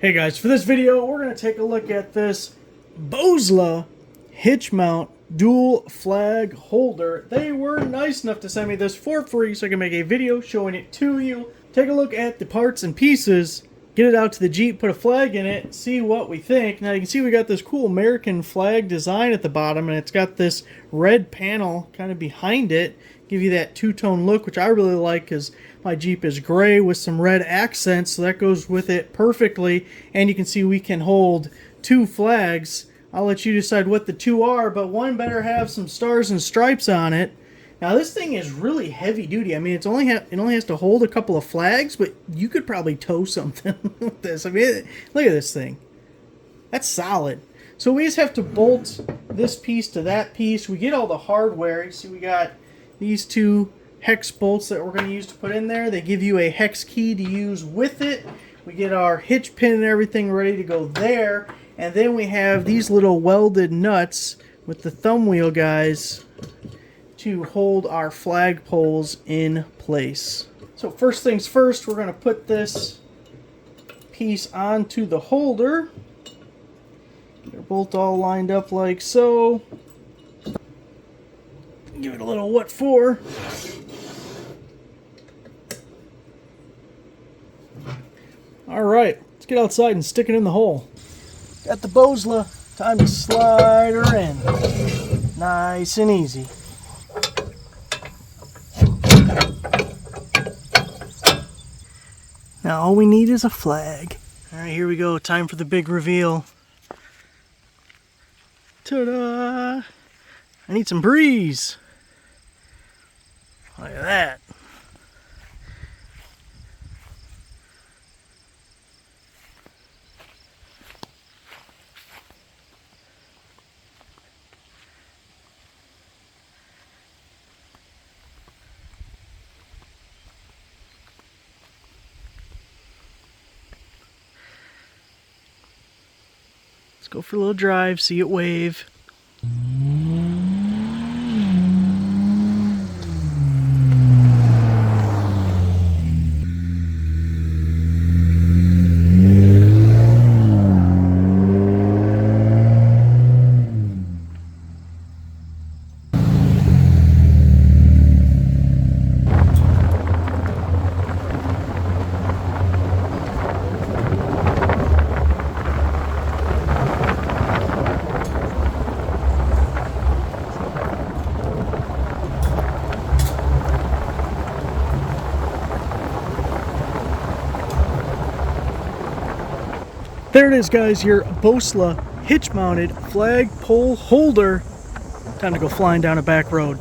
Hey guys, for this video we're going to take a look at this Bosla hitch mount dual flag holder. They were nice enough to send me this for free so I can make a video showing it to you. Take a look at the parts and pieces, get it out to the Jeep, put a flag in it, see what we think. Now you can see we got this cool American flag design at the bottom, and it's got this red panel kind of behind it, give you that two-tone look, which I really like because my Jeep is gray with some red accents, so that goes with it perfectly. And you can see we can hold two flags. I'll let you decide what the two are, but one better have some stars and stripes on it. Now this thing is really heavy duty. I mean, it only has to hold a couple of flags, but you could probably tow something with this. I mean, look at this thing. That's solid. So we just have to bolt this piece to that piece. We get all the hardware. You see we got these two hex bolts that we're going to use to put in there. They give you a hex key to use with it. We get our hitch pin and everything ready to go there. And then we have these little welded nuts with the thumb wheel guys to hold our flag poles in place. So first things first, we're going to put this piece onto the holder. They're both all lined up like so. Give it a little what for. Alright, let's get outside and stick it in the hole. Got the Bosla, time to slide her in. Nice and easy. Now all we need is a flag. Alright, here we go, time for the big reveal. Ta-da! I need some breeze. Look at that. Let's go for a little drive, see it wave. There it is, guys, your Bosla hitch-mounted flag pole holder. Time to go flying down a back road.